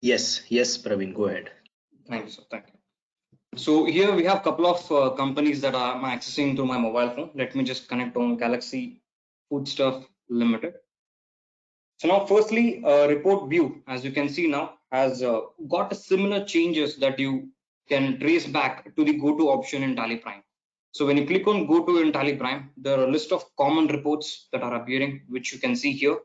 Yes, Praveen, go ahead. Thank you, sir. Thank you. So here we have a couple of companies that I'm accessing through my mobile phone. Let me just connect on Galaxy Foodstuff Limited. So now, firstly, report view, as you can see now, has got similar changes that you can trace back to the go-to option in Tally Prime. So when you click on go-to in Tally Prime, there are a list of common reports that are appearing, which you can see here.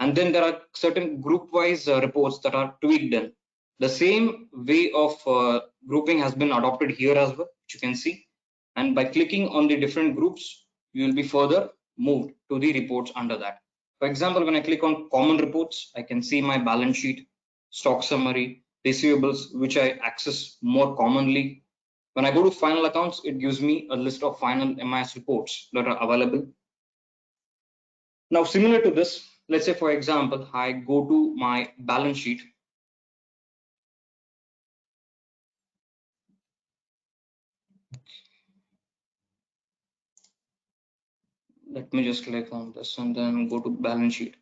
And then there are certain group-wise reports that are tweaked in. The same way of grouping has been adopted here as well, which you can see. And by clicking on the different groups, you will be further moved to the reports under that. For example, when I click on common reports, I can see my balance sheet, stock summary, receivables, which I access more commonly. When I go to final accounts, it gives me a list of final MIS reports that are available. Now, similar to this, let's say, for example, I go to my balance sheet. Let me just click on this and then go to balance sheet.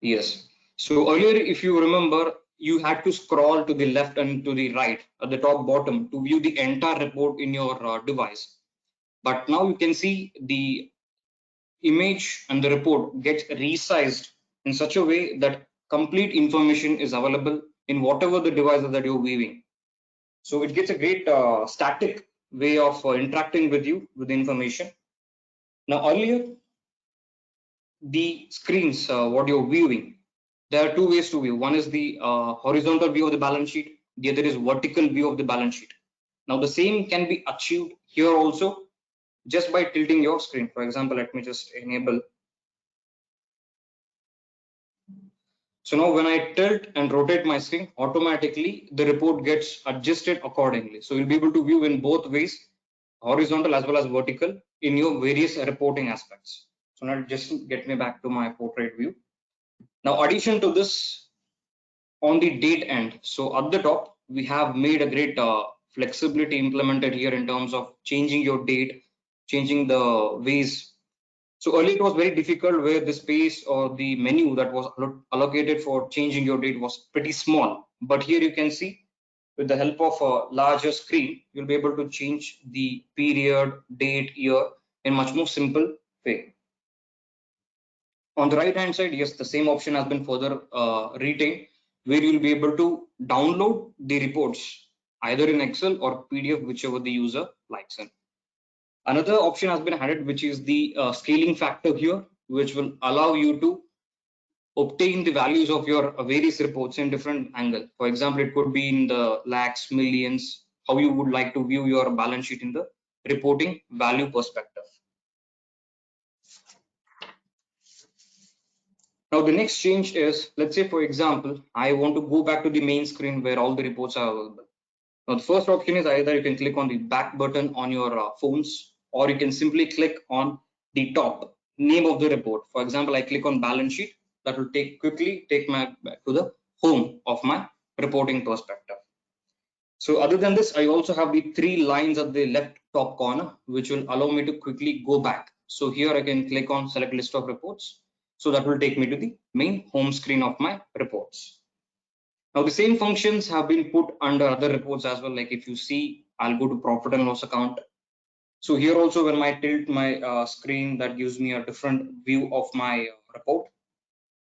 Yes. So earlier, if you remember, you had to scroll to the left and to the right at the top bottom to view the entire report in your device. But now you can see the image and the report gets resized in such a way that complete information is available in whatever the devices that you're viewing. So it gets a great static way of interacting with you with the information. Now earlier, the screens, what you're viewing, there are two ways to view. One is the horizontal view of the balance sheet. The other is vertical view of the balance sheet. Now the same can be achieved here also just by tilting your screen. For example, let me just enable. So now when I tilt and rotate my screen, automatically the report gets adjusted accordingly. So you'll be able to view in both ways, horizontal as well as vertical, in your various reporting aspects. So now just get me back to my portrait view. Now addition to this, on the date end, so at the top, we have made a great flexibility implemented here in terms of changing your date, changing the ways. So earlier it was very difficult where the space or the menu that was allocated for changing your date was pretty small. But here you can see with the help of a larger screen, you'll be able to change the period, date, year in much more simple way. On the right hand side, yes, the same option has been further retained, where you'll be able to download the reports either in Excel or PDF, whichever the user likes it. Another option has been added, which is the scaling factor here, which will allow you to obtain the values of your various reports in different angle. For example, it could be in the lakhs, millions, how you would like to view your balance sheet in the reporting value perspective. Now the next change is, let's say for example, I want to go back to the main screen where all the reports are available. Now the first option is either you can click on the back button on your phones, or you can simply click on the top name of the report. For example, I click on balance sheet, that will quickly take me back to the home of my reporting perspective. So other than this, I also have the three lines at the left top corner, which will allow me to quickly go back. So here I can click on select list of reports. So that will take me to the main home screen of my reports. Now the same functions have been put under other reports as well. Like if you see, I'll go to profit and loss account. So here also when I tilt my screen, that gives me a different view of my report.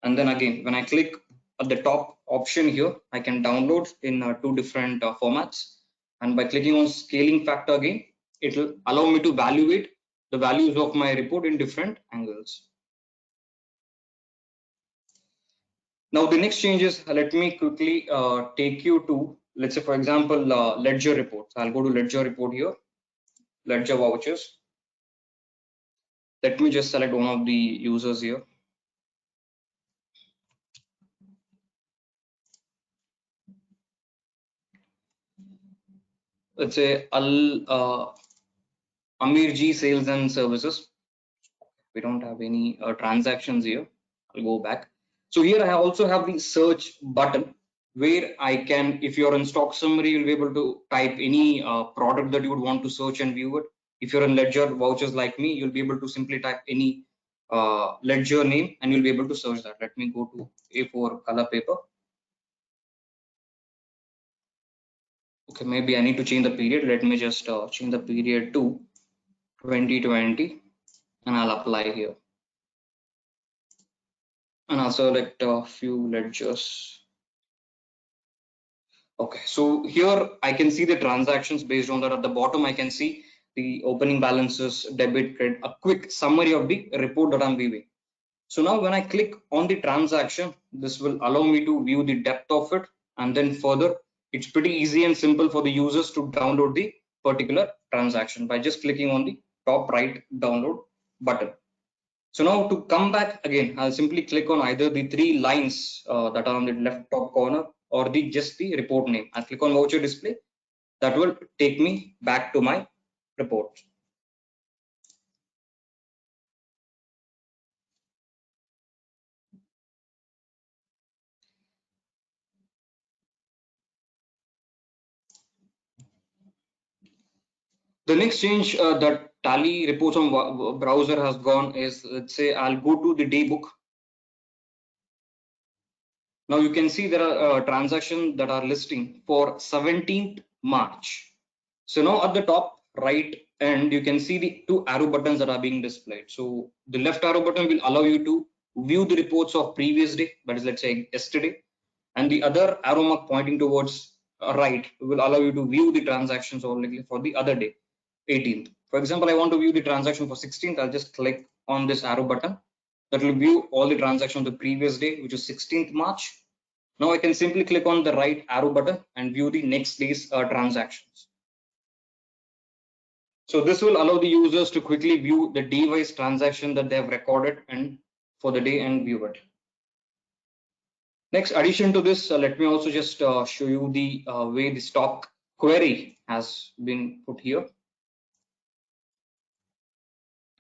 And then again, when I click at the top option here, I can download in two different formats. And by clicking on scaling factor again, it will allow me to evaluate the values of my report in different angles. Now the next change is, let me quickly take you to, let's say for example, ledger reports. I'll go to ledger report here, ledger vouchers. Let me just select one of the users here. Let's say Amir G sales and services. We don't have any transactions here. I'll go back. So here I also have the search button where I can, if you're in stock summary, you'll be able to type any product that you would want to search and view it. If you're in ledger vouchers like me, you'll be able to simply type any ledger name, and you'll be able to search that. Let me go to A4 color paper. Okay, maybe I need to change the period. Let me just change the period to 2020, and I'll apply here. And I'll select a few ledgers. Okay, so here I can see the transactions based on that. At the bottom, I can see the opening balances, debit, credit, a quick summary of the report that I'm viewing. So now when I click on the transaction, this will allow me to view the depth of it. And then further, it's pretty easy and simple for the users to download the particular transaction by just clicking on the top right download button. So now to come back again, I'll simply click on either the three lines that are on the left top corner or just the report name. I'll click on voucher display. That will take me back to my report. The next change that Tally reports on browser has gone is, let's say I'll go to the day book. Now you can see there are transactions that are listing for 17th March. So now at the top right end, you can see the two arrow buttons that are being displayed. So the left arrow button will allow you to view the reports of previous day, that is, let's say yesterday. And the other arrow mark pointing towards right will allow you to view the transactions only for the other day, 18th. For example, I want to view the transaction for 16th. I'll just click on this arrow button. That will view all the transactions of the previous day, which is 16th March. Now I can simply click on the right arrow button and view the next day's transactions. So this will allow the users to quickly view the day-wise transaction that they have recorded and for the day and view it. Next, addition to this, let me also just show you the way the stock query has been put here.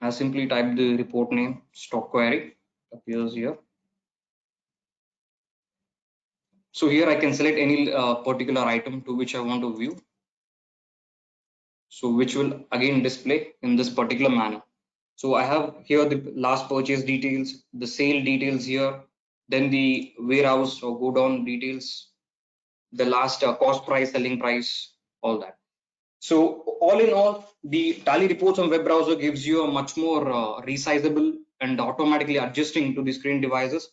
I simply type the report name, stock query appears here. So here I can select any particular item to which I want to view. So which will again display in this particular manner. So I have here the last purchase details, the sale details here, then the warehouse or go down details, the last cost price, selling price, all that. So all in all, the Tally reports on web browser gives you a much more resizable and automatically adjusting to the screen devices,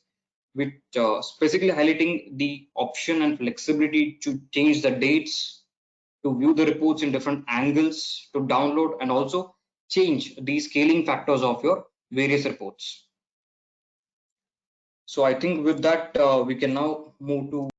with specifically highlighting the option and flexibility to change the dates, to view the reports in different angles, to download, and also change the scaling factors of your various reports. So I think with that, we can now move to